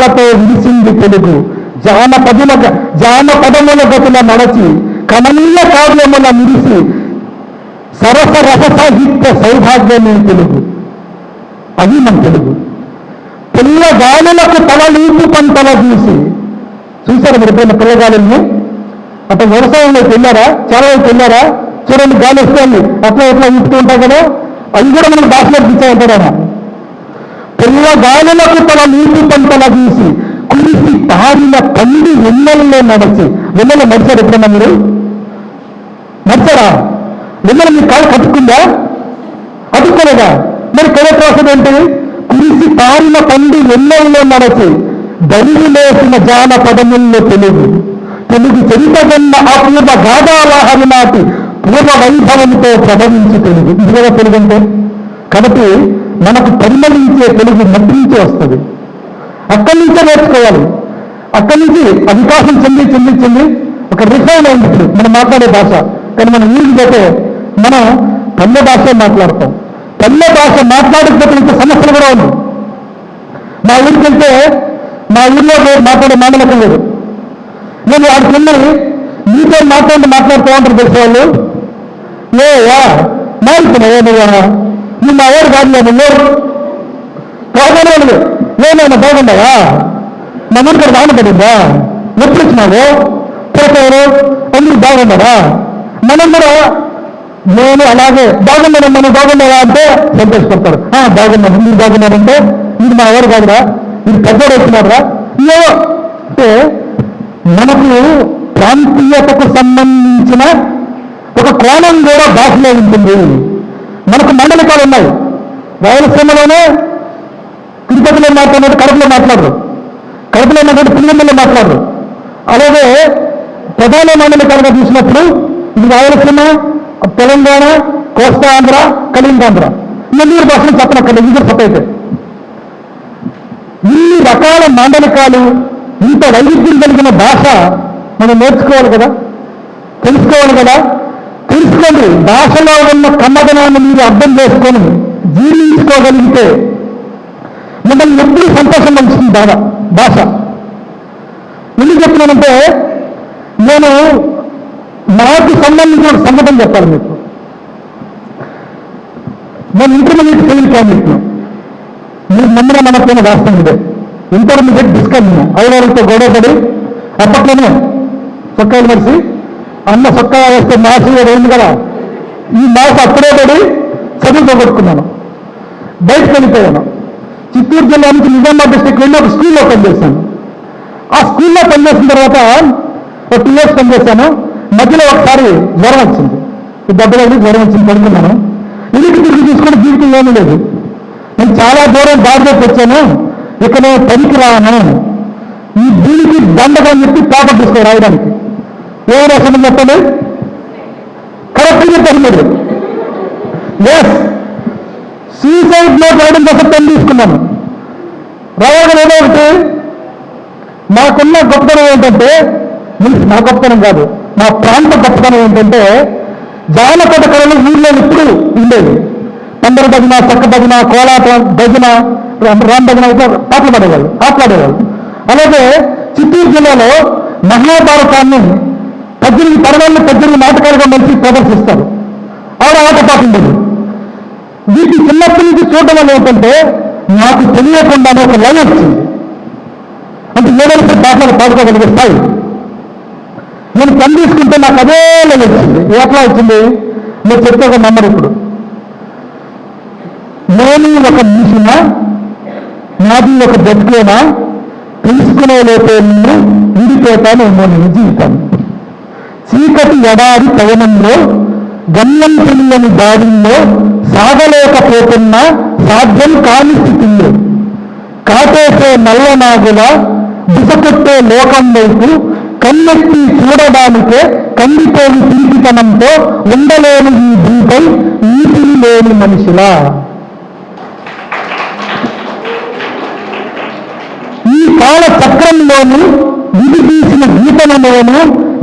కలతో విరిసింది తెలుగు, జానపదముల గతుల నడచి కమనీయ కావ్యముల మురిసి సరస రస సాహిత్య సౌభాగ్యమే తెలుగు. అది మన తెలుగు. పిల్లగాలులకు తలలీపు పంటల చూశారు మీరు ఎప్పుడైనా పిల్లగాలుల్ని? అట్లా వ్యవసాయంలోకి వెళ్ళారా? చాలా వైపు వెళ్ళారా? చూడండి, గాలి వస్తుంది, అట్లా ఎట్లా ఊపుతూ ఉంటాయి కదా, అవి కూడా మనకు భాషలో ఇచ్చాయంటారా? పిల్లగాలులకు తలలీపు పంటల కురిసి తారిన పండి వెన్నెల్లో నడిచి. వెన్నెల నడిచారు ఎప్పుడన్నా మీరు? నడిచారా? వెన్నెల మీ కాలు కట్టుకుందా? అతుక్కోలేదా? మరి కరెక్ట్ రాసేది ఏంటి? కురిసి తారిన పండి వెన్నెల్లో నడిచి దరివి లేసిన జానపదముల్లో తెలుగు చరితగన్న అపూర్వ గాథావాహరి నాటి పూర్వ వైభవంతో ప్రభవించి తెలుగు. ఇది కదా తెలుగు అంటే. కాబట్టి మనకు పరిమళించే తెలుగు మట్టి నుంచి వస్తుంది. అక్కడి నుంచే నేర్చుకోవాలి. అక్కడి నుంచి వికాసం చెంది ఒక రిఫైన్ అయింది ఇప్పుడు మనం మాట్లాడే భాష. కానీ మనం ఊరికి పోతే మనం పల్లె భాష మాట్లాడతాం. పల్లె భాష మాట్లాడకపోతే ఇంత సమస్యలు కూడా ఉంది. మా ఊరికి వెళ్తే మా ఊళ్ళో మాట్లాడే మాటలకం లేదు. నేను వాడికి వెళ్ళి మీతో మాట్లాడుతూ ఉంటారు తెలిసే వాళ్ళు. మారుతున్నాయా నువ్వు మా ఊరు కాదు, నువ్వు బాగున్నాడు నేనైనా బాగున్నాయా? మా ఊరికి బాగుపడిందా? ఎప్పుడు వచ్చినావు? పోతారు అందరూ బాగున్నారా? మనం కూడా నేను అలాగే బాగున్నాను, మనం బాగున్నారా అంటే సంతోషపడతారు. బాగున్నాను, మీరు బాగున్నారంటే మీరు మా ఊరు కాదురా, మీరు పెద్దోడు వచ్చినారా? ఏవో అంటే మనకు ప్రాంతీయతకు సంబంధించిన ఒక కోణం కూడా భాషలో ఉంటుంది. మనకు మండలికాలు ఉన్నాయి. రాయలసీమలోనే తిరుపతిలో మాట్లాడినట్టు కడపలో మాట్లాడరు, కడపలో ఉన్నట్టు పులివెందులో మాట్లాడరు. అలాగే ప్రధాన మండలికాలుగా చూసినప్పుడు ఇది రాయలసీమ, తెలంగాణ, కోస్తా ఆంధ్ర, కళింగాంధ్ర, నెల్లూరు భాషను చెప్పనక్కడ ఇది సపైతే. ఇన్ని రకాల మాండలికాలు, ఇంత వైవిధ్యం కలిగిన భాష మనం నేర్చుకోవాలి కదా, తెలుసుకోవాలి కదా. తెలుసుకోండి. భాషలో ఉన్న కమ్మదనాన్ని మీరు అర్థం చేసుకొని జీర్ణించుకోగలిగితే మిమ్మల్ని ఎప్పుడు సంతోషం పంచుతుంది భాష. ఎందుకు చెప్తున్నానంటే నేను నాకు సంబంధించిన సంఘటన చెప్పాలి మీకు. నేను ఇంటర్మీడియట్ సివిల్ క్యాండిడేట్. మీరు నమ్మిన మనకైనా రాష్ట్రం ఇదే. ఇంటర్మీడియట్ డిస్కన్యూ ఐదారులతో గొడవపడి అప్పట్లోనే సొక్కాయలు మనిషి అన్న సొక్కా వేస్తే మాసి అయింది కదా, ఈ మాస్ అప్పుడే పడి చదువుతో కొట్టుకున్నాను. బయటకు వెళ్ళిపోయాను. చిత్తూరు జిల్లా నుంచి నిజామాబాద్ డిస్ట్రిక్ట్ వెళ్ళి ఒక స్కూల్లో పనిచేశాను. ఆ స్కూల్లో పనిచేసిన తర్వాత ఒక 2 years పనిచేశాను. మధ్యలో ఒకసారి జ్వరం వచ్చింది. దెబ్బలు జ్వరం వచ్చింది, పడుకున్నాను. ఇంటికి తిరిగి చూసుకుని జీవితం ఏమీ లేదు. నేను చాలా దూరం దారిలోకి వచ్చాను, ఇక నేను పనికి రాను, ఈ దీనికి దండగా చెప్పి పేపర్ తీసుకో రాయడానికి. ఏం రాసింది చెప్పండి? కరెక్ట్గా చెప్పండి మీరు. ఎస్, సూసైడ్ నోట్ రాయడం కోసం పెన్ తీసుకున్నాను. రాయడం ఏదో ఒకటి. మాకున్న గొప్పతనం ఏంటంటే, నా గొప్పతనం కాదు, మా ప్రాంత గొప్పతనం ఏంటంటే జానపద కళలు ఊళ్ళో ఇప్పుడు ఉండేవి. పందర భజన, చక్క భజన, కోలాటం భజన, రామ్ భజన పాటలు పడేవాళ్ళు, ఆటలాడేవాళ్ళు. అలాగే చిత్తూరు జిల్లాలో మహాభారతాన్ని 18 నాటకాలుగా మంచి ప్రదర్శిస్తారు. ఆట పాట ఉండేది. వీటి చిన్నప్పటి నుంచి చూడడం వల్ల ఏంటంటే నాకు తెలియకుండానే ఒక లైన్ వచ్చింది. అంటే ఏదైనా పాటలు పాడుకోగలిగే స్థాయి. నేను పని తీసుకుంటే నాకు అదే లైన్ వచ్చింది. ఎట్లా వచ్చింది? మీరు చెప్తే ఒక నమ్మరు. ఇప్పుడు నేను ఒక మనిషినా, నాది ఒక బతుకేనా, తెలుసుకునే లోపే నేను విడిపోతాను నేను జీవితం. చీకటి ఎడారి పయనంలో గమ్యం తెలియని దారిలో సాగలేకపోతున్న సాధ్యం కాని స్థితిలో కాటేసే నల్లనాగుల దిశకొట్టే లోకం వైపు కన్నెత్తి చూడడానికే కందిపోని తిరిగితనంతో ఉండలేని ఈ భూపై నీతిని లేని మనిషిలా. ఈ కాల చక్రంలోని విధి తీసిన గీతనలోను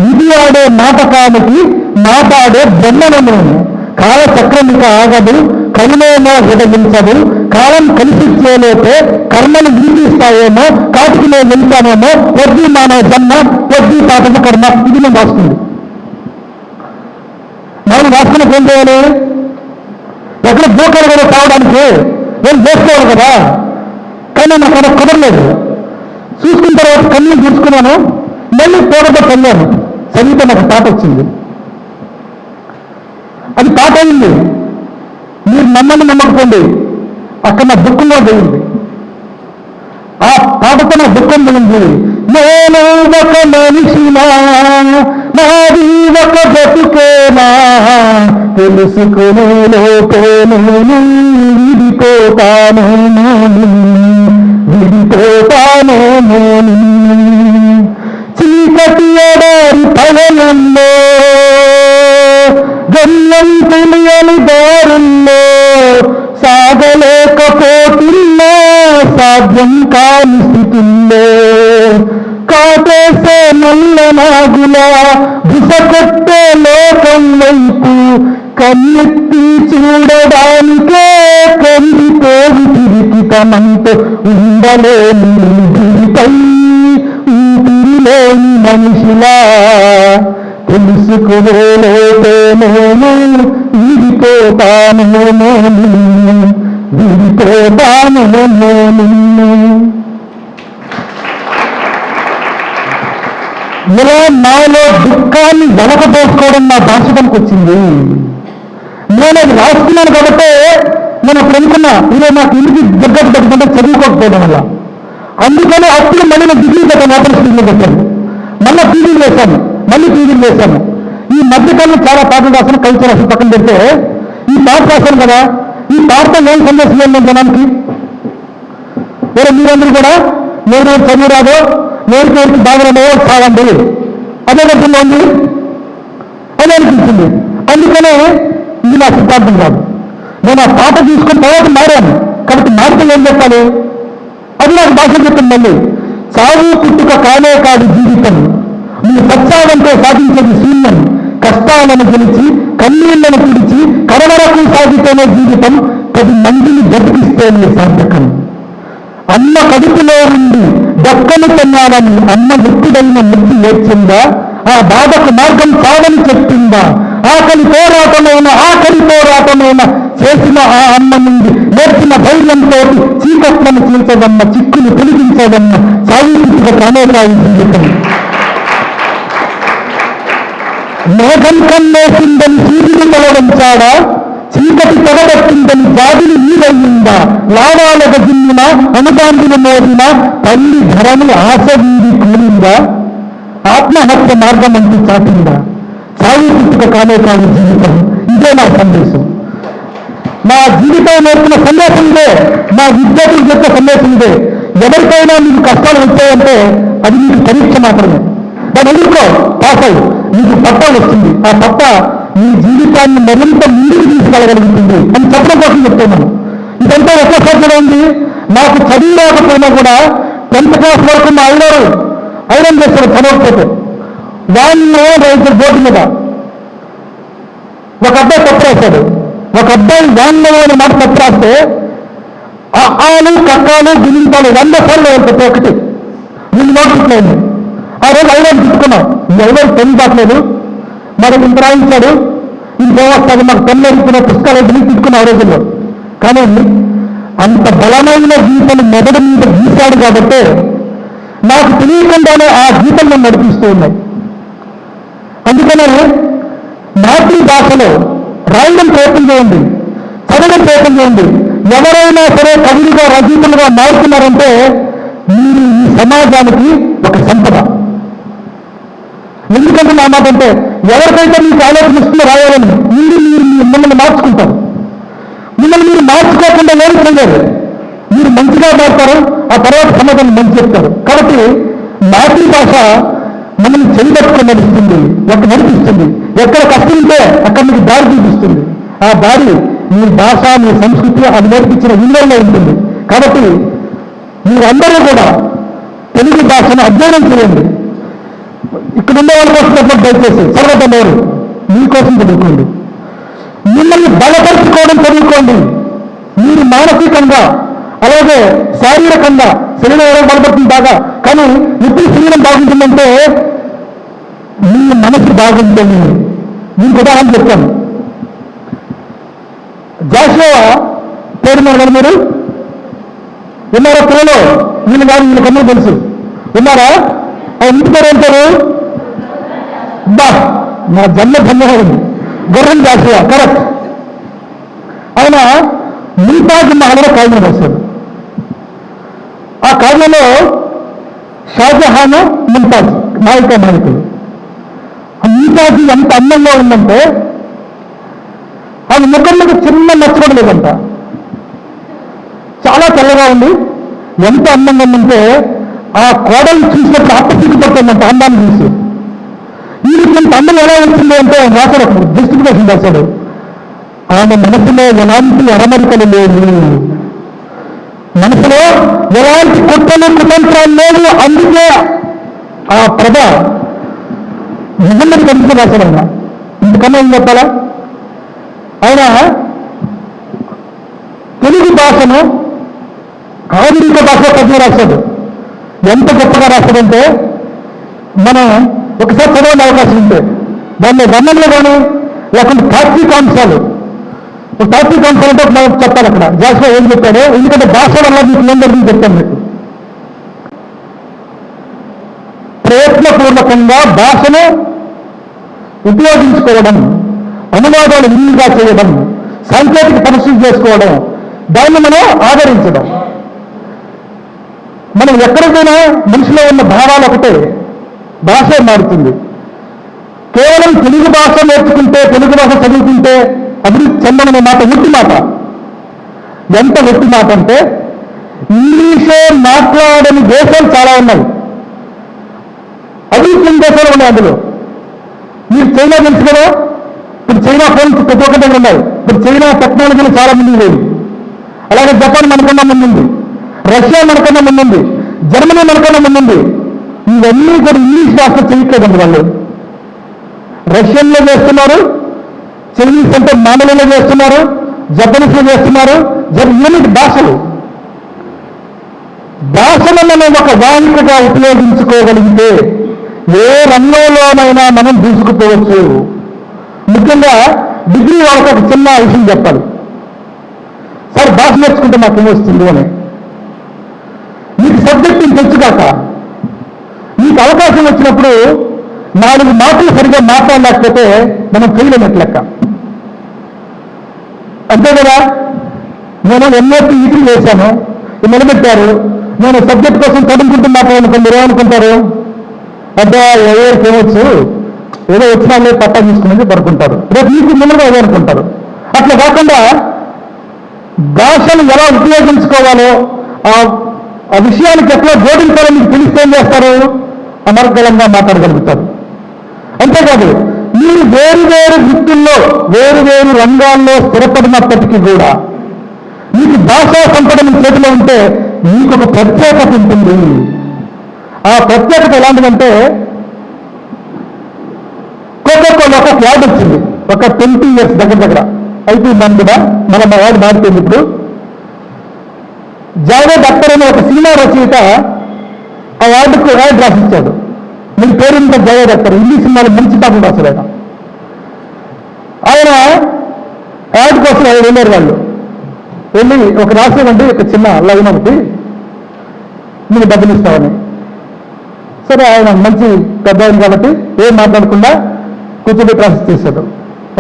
విధి ఆడే నాటకానికి మాట్లాడే బ్రహ్మనలోను కాలచక్రమిక ఆగదు, కరుణేమో విడగించదు, కాలం కలిసిచ్చేలోపే కర్మలు విధిస్తాయేమో వాటికి నేను వెళ్తానేమో వడ్డీ మానవ జన్మ వడ్డీ పాపము కర్మ ఇది నేను రాసుకుంది. మనం రాసుకున్నప్పుడు ఏం చేయాలి? ఎక్కడ జోకాలు కూడా తాగడానికి ఏం చేసుకోవాలి కదా. కానీ నాకు అక్కడ కుదరలేదు. చూసుకున్న తర్వాత కన్నీళ్ళు చూసుకున్నాను, మళ్ళీ తోటతో చదివాను. చదివితే నాకు పాట వచ్చింది. అది పాట అయింది. మీరు నమ్మని నమ్మకపోండి, అక్కడ నా దుఃఖంలో పోయింది. ఆ పాటతో నా దుఃఖం పోయింది. నేను ఒక మనిషినా, నాది ఒక బతుకేనా, తెలుసుకునే లోపే నేను విడిపోతాను, విడిపోతాను. చీకటి ఎడారి పయనంలో, గమ్యం తెలియని దారుల్లో, సాగలేకపోతున్నా సాధ్యం కాని స్థితుల్లో, కాటేసే నల్ల నాగులా బుసకొట్టే లోకం వైపు కన్నెత్తి చూడడానికే కందిపోయి తిరిగితమంతో ఉండలేని గిరిపై ఊపిరిలేని మనిషిలా, తెలుసుకునేలోపే నేను విడిపోతాను, విడిపోతాను నిన్ను. ఇలా నాలో దుఃఖాన్ని వెనకపోసుకోవడం నా భాషకానికి వచ్చింది. నేను అది రాసుకున్నాను కాబట్టి నేను అప్పుడు అనుకున్నా, ఇలా నాకు ఇంటికి దగ్గర దగ్గర చదువుకోకపోవడం వల్ల. అందుకని అప్పుడు మళ్ళీ నేను డిగ్రీ దగ్గర మాత్రం స్పీడ్లో వచ్చాను. మళ్ళీ పీజీలు వేశాను, మళ్ళీ పీజీలు వేశాను. ఈ మధ్యకాలంలో చాలా పాటలు రాసిన, కవితలు రాసిన పక్కన పెడితే ఈ పాట రాశాను కదా, ఈ పాటతో ఏం సందేశం లేదు జనానికి. వేరే మీరందరూ కూడా నేను చదువు రాదో, నేర్పేరికి బాగా చాలండి, అదే రకంగా ఉంది, అదే అనిపించింది. అందుకనే ఇది నా సిద్ధాంతం కాదు. నేను ఆ పాట తీసుకున్న తర్వాత మారాను కాబట్టి మారితే ఏం చెప్పాలి? అది నాకు భాష చెప్పింది. మళ్ళీ చావు పుట్టుక కానే కాదు జీవితం, నువ్వు సత్సావంతో సాధించేది శూన్యం, కష్టాలను గెలిచి కన్నీళ్లను పిడిచి కడవరకు సాగితేనే జీవితం, 10 మందిని బతికిస్తేనే సార్థకం. అమ్మ కడుపులో ఉండి దక్కను తిన్నాడని అమ్మ ముక్కుడైన ముక్తి ఏడ్చిందా, ఆ బాధకు మార్గం చావని చెప్పిందా, ఆకలి పోరాటమైన చేసిన ఆ అమ్మ నుండి నేర్చిన ధైర్యంతో చీకట్లను చీల్చదన్న, చిక్కులు తొలగించదన్న సాయుధ కానేకాయి జీవితం. మేఘం కన్నేసిందని సూర్యుడు తలవంచాడా, చీకటి తెగబట్టిందని జాబిలి నీరయ్యిందా, లావాలకు జిమ్మిన అనుగాంధిన మోదిన తల్లి ధరని ఆశ వీడి కూలిందా, ఆత్మహత్య మార్గం అంటూ చాటిందా, సాగు పుట్టుక కానే కాదు జీవితం. ఇదే నా సందేశం. నా జీవితం నేర్పిన సందేశం ఇదే, నా విద్యార్థులకు చెప్పిన సందేశం ఇదే. ఎవరికైనా మీకు కష్టాలు వచ్చాయంటే అది మీకు పరీక్ష మాత్రమే. దాన్ని ఎదుర్కో, పాస్ అయ్యి నీకు పట్టా వస్తుంది. ఆ పట్టా నీ జీవితాన్ని మరింత ముందుకు తీసుకెళ్ళగలుగుతుంది అని చెప్పడం కోసం చెప్తున్నాను. ఇదంతా ఒక్కసారి ఉంది. నాకు చదువు రాకపోయినా కూడా 10th క్లాస్ వరకు మా ఐరన్ చేస్తారు చదవకపోతే. వాళ్ళు రైతు బోర్డు మీద ఒక అబ్బాయి తప్పు రాశాడు. ఒక అబ్బాయి వ్యాన్లో మాట తప్పు రాస్తే ఆలు కక్కాలు గుణింతాలు 100 సార్లు ప్రతి ఒక్కటి వీళ్ళు నోటిట్లేదు. ఆ రోజు ఐరన్ తిట్టుకున్నాం, ఈ ఐరన్ పెన్ దాటలేదు, మనకు ఇంత రాయించాడు, ఇంకేమొస్తుంది, మాకు పెన్ను ఎదుర్కొన్న పుస్తకాలు తిట్టుకున్న ఆ రోజుల్లో. కానీ అంత బలమైన గీతను మెదడు మీద గీశాడు కాబట్టి నాకు తెలియకుండానే ఆ గీతలు నన్ను నడిపిస్తూ ఉన్నాయి. అందుకనే మాతృభాషలో రాయడం ప్రయత్నం చేయండి, చదవడం ప్రయత్నం చేయండి. ఎవరైనా సరే కవులుగా రచయితలుగా మారుతున్నారంటే మీరు ఈ సమాజానికి ఒక సంపద. ఎందుకంటే నా మాట అంటే ఎవరికైతే మీకు ఆలోచన ఇస్తుందో రాయాలని ముందు మీరు మిమ్మల్ని మార్చుకుంటారు. మిమ్మల్ని మీరు మార్చుకోకుండా ఏమి చేయలేరు. మీరు మంచిగా మారుతారు, ఆ తర్వాత సమాజాన్ని మంచి చెప్తారు. కాబట్టి మాతృభాష మనల్ని చెయ్యబట్టుకొని నడుస్తుంది, నడిపిస్తుంది. ఎక్కడ కష్టం ఉంటే అక్కడ మీకు దారి చూపిస్తుంది. ఆ దారి మీ భాష, మీ సంస్కృతి అది నేర్పించిన విలువల్లో ఉంటుంది. కాబట్టి మీరందరూ కూడా తెలుగు భాషను అధ్యయనం చేయండి. ఇక్కడ ఉన్న వాళ్ళ కోసం దయచేసి సర్వధనోరు మీకోసం చదువుకోండి. మిమ్మల్ని బలపరుచుకోవడం చదువుకోండి. మీరు మానసికంగా అలాగే శారీరకంగా శరీరం బలపడుతుంది బాగా. కానీ ఎప్పుడు శరీరం బాగుంటుందంటే మీ మనసు బాగుంటుంది. మీకు ఉదాహరణ చెప్తాను. జాషువా పేరు మీద మీరు ఉన్నారా? పిల్లలు వీళ్ళు కాదు, వీళ్ళ కన్నా తెలుసు ఉన్నారా? ఇంటి పేరు అంటారు బా, నా జన్మ ధన్యమైంది. గుర్రం జాషువా కరెక్ట్. ఆయన ముంతాజ్ మహల్లో కావ్యం రాశాడు. ఆ కావ్యంలో షాజహాన్ ముంతాజ్ నాయకులు. ముంతాజ్ ఎంత అందంగా ఉందంటే ఆమె ముఖంలో చిన్న మచ్చ కూడా లేదంట. చాలా తెల్లగా ఉంది. ఎంత అందంగా ఉందంటే ఆ కోడలు చూసినప్పుడు ఆత్మసిగ్గు పడుతుందంట అందాన్ని చూసి. వీరికి ఇంత అందం ఎలా వచ్చింది అంటే రాశాడు, జస్టిఫికేషన్ రాశాడు. ఆమె మనసులో ఎలాంటి అరమరికలు లేవు, మనసులో ఎలాంటి కుట్రలు కుతంత్రాలు లేవు. అందుకే ఆ ప్రభ నిజంగా కనిపించి రాశాడు ఆయన. ఇంతకన్నా ఏం చెప్పాలా? ఆయన తెలుగు భాషను ఆధునిక భాషలో పద్యం రాశాడు. ఎంత గొప్పగా రాశాడంటే మనం ఒకసారి చదవని అవకాశం ఉంటే దానిలో వర్ణనలు కానీ లేకుంటే తాత్వికాంశాలు అంటే మనం చెప్పాలి. అక్కడ జాషువా ఏం చెప్పాడు? ఎందుకంటే భాష వల్ల మీకు ఏం జరిగింది చెప్తాను మీకు. ప్రయత్నపూర్వకంగా భాషను ఉపయోగించుకోవడం, అనువాదాలు వీలుగా చేయడం, సాంకేతిక పరిస్థితి చేసుకోవడం, దాన్ని మనం ఆదరించడం. మనం ఎక్కడికైనా మనిషిలో ఉన్న భావాలు ఒకటే, భాష మారుతుంది. కేవలం తెలుగు భాష నేర్చుకుంటే, తెలుగు భాష చదువుకుంటే అభివృద్ధి చెందననే మాట ఒట్టి మాట. ఎంత ఒట్టి మాట అంటే ఇంగ్లీషే మాట్లాడని దేశాలు చాలా ఉన్నాయి, అభివృద్ధి చెందిన దేశాలు ఉన్నాయి. అందులో మీరు చైనా తెలుసు కదా, ఇప్పుడు చైనా ఫోన్స్ ప్రతి ఒక్కటి ఉన్నాయి. ఇప్పుడు చైనా టెక్నాలజీలో చాలా ముందు లేదు. అలాగే జపాన్ మనకన్నా ముందుంది, రష్యా మనకన్నా ముందుంది, జర్మనీ మనకన్నా ముందుంది. ఇవన్నీ కూడా ఇంగ్లీష్ భాష చేయట్లేదండి. వాళ్ళు రష్యన్లో చేస్తున్నారు, చైనీస్ అంటే మాండలిలో చేస్తున్నారు, జపనీస్లో చేస్తున్నారు. యూనిట్ భాషను మనం ఒక వాహికగా ఉపయోగించుకోగలిగితే ఏ రంగంలోనైనా మనం దూసుకుపోవచ్చు. ముఖ్యంగా డిగ్రీ వాళ్ళకి ఒక చిన్న విషయం చెప్పాలి. సార్ భాష నేర్చుకుంటే నాకు ఏమొస్తుంది అని. మీకు సబ్జెక్ట్ తెలుసుగాక మీకు అవకాశం వచ్చినప్పుడు 4 మాటలు సరిగ్గా మాట్లాడలేకపోతే మనం ఫెయిల్ అయినట్లు లెక్క. అంతే కదా? నేను ఎన్నోటి ఈటీ చేశాను, నిలబెట్టారు. నేను సబ్జెక్ట్ కోసం చదువుకుంటూ మాట్లాడుకుంటే మీరు ఏమనుకుంటారు? అంటే ఎవరికి ఏమొచ్చు, ఏదో వచ్చినా లేదు పట్టా తీసుకునేది పడుకుంటారు. రేపు మీకు ముందుగా ఏదో అనుకుంటారు. అట్లా కాకుండా భాషను ఎలా ఉపయోగించుకోవాలో, ఆ విషయానికి ఎట్లా జోడించాలో మీకు తెలిస్తే ఏం చేస్తారు? అనర్గళంగా మాట్లాడగలుగుతారు. అంతేకాదు మీరు వేరు వేరు వృత్తుల్లో వేరు వేరు రంగాల్లో స్థిరపడినప్పటికీ కూడా మీకు భాషా సంపద మీ చేతిలో ఉంటే మీకు ఒక ప్రత్యేకత ఉంటుంది. ఆ ప్రత్యేకత ఎలాంటిదంటే కోకోకోలా ఒక యాడ్ వచ్చింది ఒక 20 years దగ్గర అయిపోయింది. దాని కూడా మన యాడ్ మారిపోయింది. ఇప్పుడు జావేద్ అఖ్తర్ అనే ఒక సినిమా రచయిత ఆ యాడ్కు యాడ్ రాసిచ్చాడు. మీ పేరుంటే జావేద్ అఖ్తర్, హిందీ సినిమాలో మంచి పాటలు రాశారు ఆయన. ఆయన యాడ్ కోసం వెళ్ళారు. వాళ్ళు వెళ్ళి ఒక రాసేవండి ఒక చిన్న లైన్ ఒకటి మీకు డబ్బులు ఇస్తామని. సరే ఆయన మంచి పెద్ద ఆయన కాబట్టి ఏం మాట్లాడకుండా కూర్చోబెట్టి రాసి చేశాడు.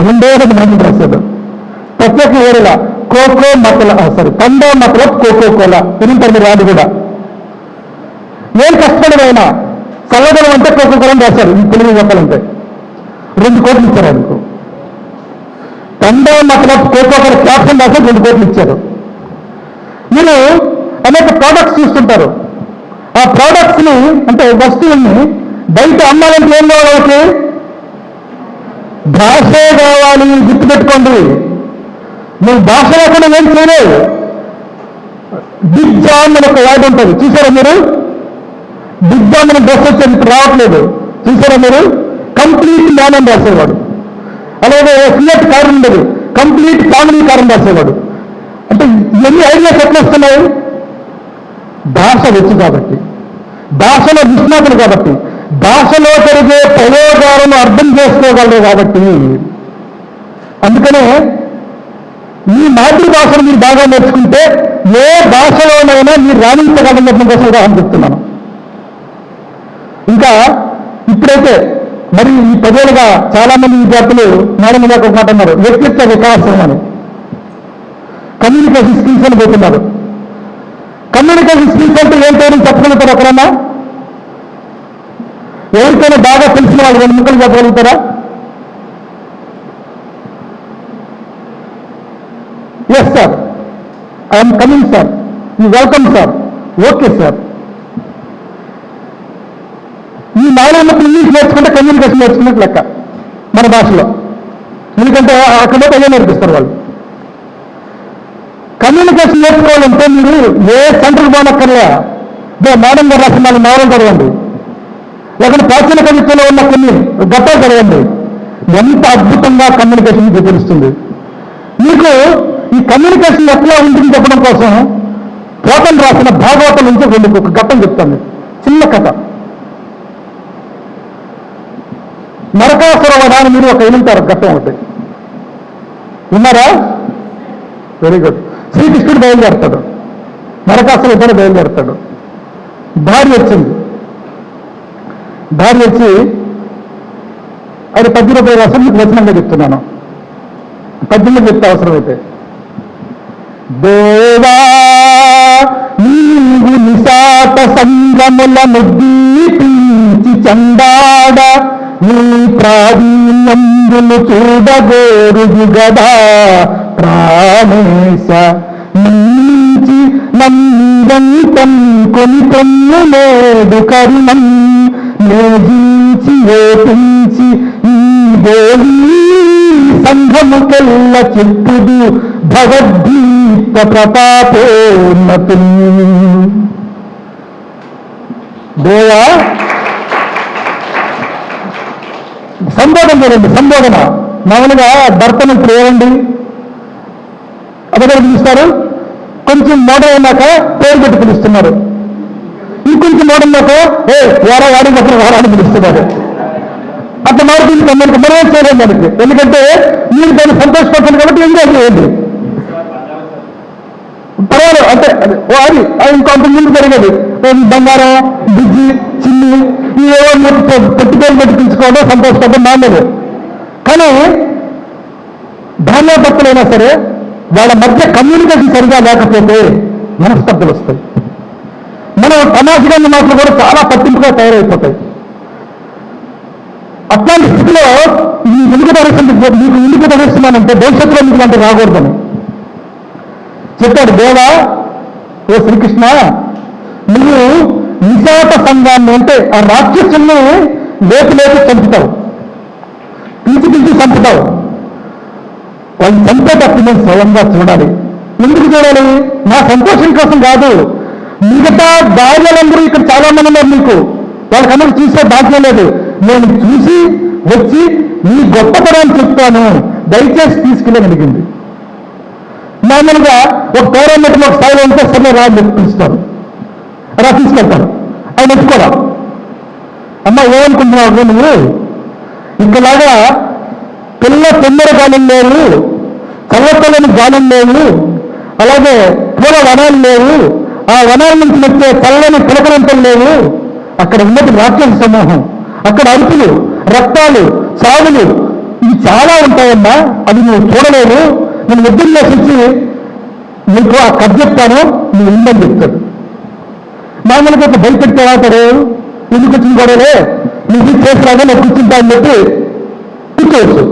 2 మంది రాశాడు. ప్రత్యేకంగా వేరేలా కోకో మతల పండో మతల కోకో కోలా వినింటారు మీరు. అది కూడా ఏం కష్టపడినైనా చల్లదనం అంటే కోకో కోలని రాశారు. ఈ తెలుగు చెప్పాలంటే 2 కోట్లు ఇచ్చారు ఆయనకు. పండో మతల కోకో కోల క్యాప్షన్ రాసి 2 కోట్లు ఇచ్చారు. మీరు అనేక ప్రోడక్ట్స్ చూస్తుంటారు. ఆ ప్రోడక్ట్స్ ని అంటే వస్తువుల్ని బయట అమ్మాలంటే ఏం కావాలి? భాషే కావాలి. గుర్తుపెట్టుకోండి, నువ్వు భాష లేకుండా ఏం చేయలేవు. బిగ్ జామ్ అని ఒక యాడ్ ఉంటుంది, చూసారా మీరు? బిగ్ జామ్ అని డ్రెస్ వచ్చేది ఇప్పుడు రావట్లేదు, చూసారా మీరు? కంప్లీట్ మ్యాన్ అని రాసేవాడు. అలాగే ఫియట్ కారు ఉండేది, కంప్లీట్ ఫ్యామిలీ కారు అని రాసేవాడు. అంటే ఇవన్నీ ఐడియాస్ ఎట్లా వస్తున్నాయి? భాష వచ్చు కాబట్టి, భాషలో నిష్ణాతులు కాబట్టి, భాషలో జరిగే ప్రయోగాలను అర్థం చేసుకోగలరు కాబట్టి. అందుకనే మీ మాతృభాషను మీరు బాగా నేర్చుకుంటే ఏ భాషలోనైనా మీరు రాణించగలని చెప్పడం కోసం ఉదాహరణ చెప్తున్నాను. ఇంకా ఇప్పుడైతే మరి ఈ 10 ఏళ్ళుగా చాలా మంది విద్యార్థులు మేడం మీద ఒక మాట అన్నారు, వ్యక్తిత్వ వికాసం అని. కమ్యూనికేషన్ స్కిల్స్ అని పోతున్నారు. కమ్యూనికేషన్ స్కిల్స్ అంటే ఏంటో చెప్పగలుగుతారు ఒకరన్నా? ఎవరికైనా బాగా తెలిసిన వాళ్ళు 2 ముక్కలు చెప్పగలుగుతారా? Yes sir, I'm coming sir, you welcome sir, okay sir. ఈ 4 ఇంగ్లీష్ నేర్చుకుంటే కమ్యూనికేషన్ నేర్చుకున్నట్టు లెక్క మన భాషలో. ఎందుకంటే అక్కడే అయ్యే నేర్పిస్తారు వాళ్ళు. కమ్యూనికేషన్ నేర్చుకోవాలంటే మీరు ఏ సెంటర్కి పోనక్కర్లే. మేడం గారు రాసిన 4 నవలు చదవండి, లేకపోతే ప్రాచీన కవిత్వంలో ఉన్న కొన్ని గట్టాలు చదవండి. ఎంత అద్భుతంగా కమ్యూనికేషన్ మీకు తెలుస్తుంది. మీకు ఈ కమ్యూనికేషన్ ఎట్లా ఉంటుంది చెప్పడం కోసం పోతన రాసిన భాగవతం నుంచి ఒక ఘట్టం చెప్తాను, చిన్న కథ. నరకాసుర వధాన్ని మీరు ఒక వింటారు ఘట్టం ఒకటి విన్నారా? Very good. శ్రీకృష్ణుడు బయలుదేరుతాడు, నరకాసుర ఇద్దరు బయలుదేరుతాడు. భార్య వచ్చింది. భార్య వచ్చి అది 10 రూపాయల అసలు మీకు వచనంగా చెప్తున్నాను, 18 చెప్తే అవసరమైతే. దేవా నీవు నిశాత సంగములను దీపించి చందాడ, నీ ప్రావీణ్యంబులు చూడగోరుగు గదా ప్రాణేశ. నుంచి నందంతం కొని కొన్ను నేడు కరుణం నేజించి ఏపించి ఈ దేవీ సంఘముకెల్ల చెప్పుదు భగవద్గీత ప్రతాపోన్నతు. దేవా సంబోధన చూడండి, సంబోధన. మామూలుగా భర్తను ఇప్పుడు ఏమండి అబద్ధం పిలుస్తారు, కొంచెం మోడల్ అయినాక పేరు పెట్టి పిలుస్తున్నారు. ఇంకొంచెం మోడల్ అన్నాక వాడి మాత్రం వారాన్ని పిలుస్తున్నారు. అట్లా మారుతుంది మనకి, మనం చేయలేదు దానికి. ఎందుకంటే మీరు దాన్ని సంతోషపడుతుంది కాబట్టి ఎంజాయ్ చేయండి, పర్వాలేదు. అంటే అది ఇంకొంత ముందు జరిగేది. బంగారం, బిజ్జి, చిన్ని ఏవో పెట్టి పేరు పెట్టి పిలుచుకోవడం సంతోషపడడం మామూలు. కానీ భార్యాభర్తలైనా సరే వాళ్ళ మధ్య కమ్యూనికేషన్ సరిగా లేకపోతే మనస్పర్ధలు వస్తాయి. మనం తమాషగా మాటలు కూడా చాలా పట్టింపుగా తయారైపోతాయి. అట్లాంటి స్థితిలో మీకు ఎందుకు ప్రదర్శిస్తున్నానంటే భవిష్యత్తులో మీకు అంటే రాకూడదని చెప్పాడు. దేవా, ఓ శ్రీకృష్ణ, నువ్వు నిశాత సంఘాన్ని అంటే ఆ రాక్షసుల్ని లేపి చంపుతావు, పిలిచి చంపుతావు. వాళ్ళు చంపేటప్పుడు నేను స్వయంగా చూడాలి. ఎందుకు చూడాలి? నా సంతోషం కోసం కాదు. మిగతా భార్యలందరూ ఇక్కడ చాలా మంది ఉన్నారు, మీకు వాళ్ళకన్నా చూసే భాగ్యం లేదు. నేను చూసి వచ్చి నీ గొప్పతనాన్ని చెప్తాను, దయచేసి తీసుకెళ్ళగలిగింది. మామూలుగా ఒక పేరెంట్లో ఒక స్థాయిలో ఉంటే సరే రాజు పిలుస్తారు, అలా తీసుకెళ్తారు. ఆయన ఎత్తుకోరా, అమ్మ ఏమనుకుంటున్నావు నువ్వు? ఇంకలాగా పిల్ల తొందర గాలం లేవు, చల్లతలని గాలం లేవు, అలాగే పూల వనాలు లేవు, ఆ వనాల నుంచి వచ్చే చల్లని పులకరంతలు లేవు. అక్కడ ఉన్నది రాక్షస సమూహం. అక్కడ అరుపులు, రక్తాలు, చావులు ఇవి చాలా ఉంటాయమ్మా. అది నువ్వు చూడలేవు. నేను నిద్ర చేసి నీకు ఆ కథ చెప్తాను, నువ్వు ఉందని చెప్తాడు. మామూలుగా భయపెట్టి ఏమంటాడు, ఎందుకు వచ్చిన గొడవలే, నువ్వు చేసినాగా నేను కూర్చుంటా అని చెప్పి కూర్చోవచ్చు.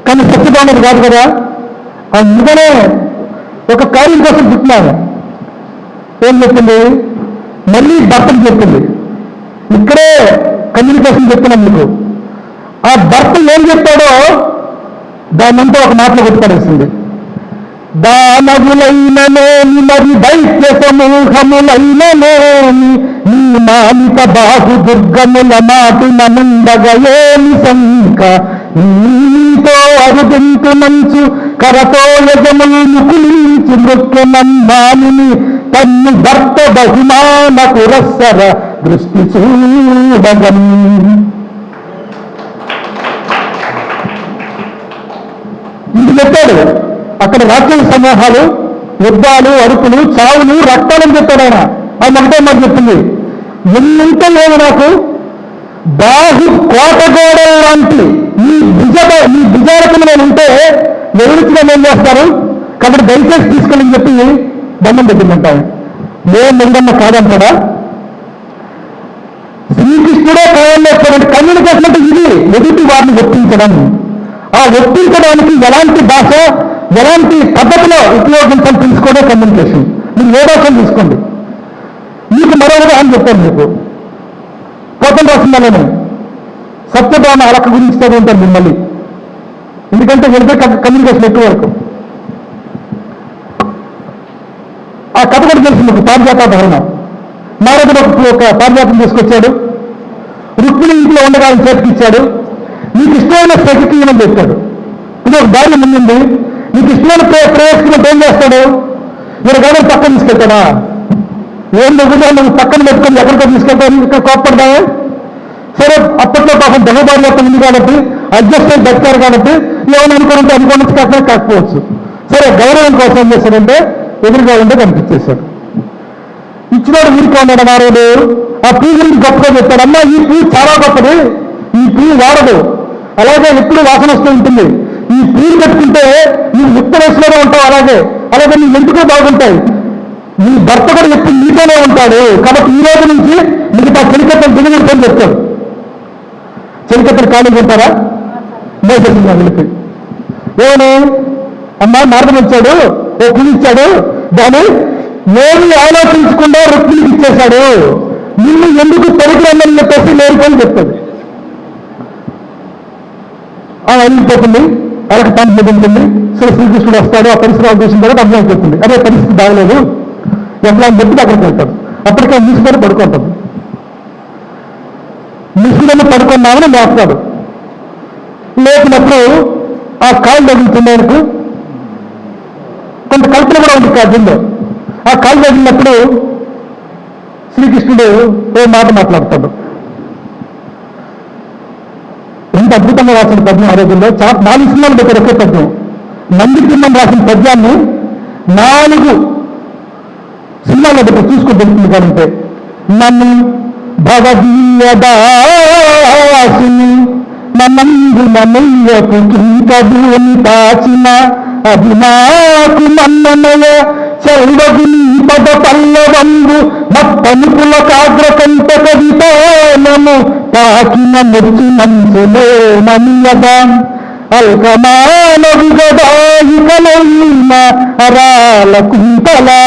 కానీ సత్యభావనది కాదు కదా. అందుకనే ఒక కార్యం కోసం పుట్టినాను. ఏం చెప్పింది? మళ్ళీ భర్తకు చెప్పింది. ఇక్కడే కమ్యూనికేషన్ చెప్తున్నాను మీకు. ఆ భర్త ఏం చెప్తాడో దాన్నంతా ఒక మాటలో కొట్టుపడేసింది. దానవులైననేమి మరి దైత్య సమూహములైననేమి నీ మాలిక బాహు దుర్గముల మాటిన ముందగయేమి శంక. నీతో అరుదింతు మంచు కరతో యజములు ముకులించి మృత్యునమ్మాని తన్ను భర్త బహుమాన పురస్సర దృష్టి చూడగం. ఇది చెప్పాడు. అక్కడ రాజ్యాంగ సమూహాలు, యుద్ధాలు, అరుపులు, చావులు, రక్తాలని చెప్పాడు ఆయన. ఆయన ఒకటే మాట చెప్పింది, ఎన్నింత లేదు నాకు బాహు కోటగోడ లాంటి మీ బిజాలకు నేను ఉంటే ఎవరిచ్చినా ఏం చేస్తారు కాబట్టి దయచేసి తీసుకెళ్ళని చెప్పి దండం పెట్టిందంటాడు. ఏ ముందన్న కాదంటాడా? శ్రీకృష్ణుడే కావాలని చెప్పారంటే కమ్యూనికేషన్ అంటే ఇది ఎదుటి వారిని ఒప్పించడం. ఆ ఒప్పించడానికి ఎలాంటి భాష, ఎలాంటి పద్ధతిలో ఉపయోగించాలని తెలుసుకోవడం కమ్యూనికేషన్. మీరు ఏ భాషను తీసుకోండి. మీకు మరో ఉదాహరణ చెప్పాను. మీకు పోతం రాసిందాలని సత్యభామ అలక గురించి చదువుతాను మిమ్మల్ని, ఎందుకంటే వెళ్తే కమ్యూనికేషన్ ఎక్కువ వరకు. ఆ కథ కూడా తెలుసు మీకు, పారిజాతాభరణ. నారదుడు ఒక పారిజాతం తీసుకొచ్చాడు, రుక్మిణి ఇంట్లో ఉండగా ఆయన చేతికి ఇచ్చాడు. నీకు ఇష్టమైన ప్రకృతిని చెప్పాడు. ఇది ఒక దారి ముందుంది, నీకు ఇష్టమైన ప్రవేశించినట్టు ఏం చేస్తాడు? మీరు గాలి పక్కన తీసుకెళ్తాడా? ఏం దగ్గర నువ్వు పక్కన పెట్టుకొని ఎక్కడికో తీసుకెళ్తావు, ఇక్కడ కోప్పడతావా? సరే, అప్పట్లో పాపం దెబ్బబాటు ఉంది కాబట్టి అడ్జస్ట్ అయి బతికారు కాబట్టి ఏమైనా అనుకోనంటే అనుకోవచ్చు, కాకపోవచ్చు. సరే, గౌరవం కోసం ఏం చేశాడంటే ఎదురుగా ఉంటే కనిపించేశాడు. ఇచ్చినాడు ఊరికే ఉన్నాడు నారాయణుడు. ఆ పూ గురించి గొప్పగా చెప్తాడు, అమ్మా ఈ పూ చాలా గొప్పది, ఈ పూ వాడదు, అలాగే ఎప్పుడు వాసన వస్తూ ఉంటుంది. ఈ పూలు పెట్టుకుంటే నువ్వు యుక్త వయసులోనే ఉంటావు, అలాగే నీ ఎంటుకలు బాగుంటాయి. నీ భర్త కూడా ఎప్పుడు నీతోనే ఉంటాడు కాబట్టి ఈ రోజు నుంచి మిగతా చెలికత్తలు దిగుతుందని చెప్తాడు. చెలికత్తలు ఖాళీగా ఉంటారా? మోసేసిందా వెళితే ఏమని? అమ్మా నారదుడు వచ్చాడు, ఓ పూలు ఇచ్చాడు, దాన్ని ఏమి ఆలోచించకుండా రుక్మిణికి ఇచ్చేశాడు, నిన్ను ఎందుకు తొలగిరమ్మని చెప్పేసి నేర్పని చెప్తుంది. వెళ్ళిపోతుంది, అరకు తాను చెందుతుంది. సరే, శ్రీకృష్ణుడు వస్తాడు, ఆ పరిసరాలు చూసిన తర్వాత అర్థం చెప్తుంది, అదే పరిస్థితి బాగలేదు ఎట్లా అని చెప్పి అక్కడికి వెళ్తాడు. అప్పటికే ముసుకొని పడుకుంటాడు. ముసుగులను పడుకున్నామని లేస్తాడు. లేపినప్పుడు ఆ కాలు తగులుతుంది ఆయనకు. కొంత కల్పన కూడా ఉంది కాదు. ఆ కాలు తగిలినప్పుడు శ్రీకృష్ణుడు ఏ మాట మాట్లాడతాడు. ఎంత అద్భుతంగా రాసిన పద్యం ఆ రోజుల్లో. 4 సినిమాలు పెట్టారు ఒకే పద్యం. నందికిమ్మని రాసిన పద్యాన్ని 4 సినిమాల్లో పెట్టారు, చూసుకొని తెలుస్తుంది కాదంటే. నన్ను భగవదీయదాసిని నన్నందు నన్నయ్యకు కింకబూని దాచిన అది నాకు మన్ననయ చౌడగుని పద పల్లవంగు మత్తనుకుల కాగ్ర కంట కవితానము తాకిన ముచ్చి మంచులో ననియదా అల్కమానవి గదాయికలైన అరాల కుంతలా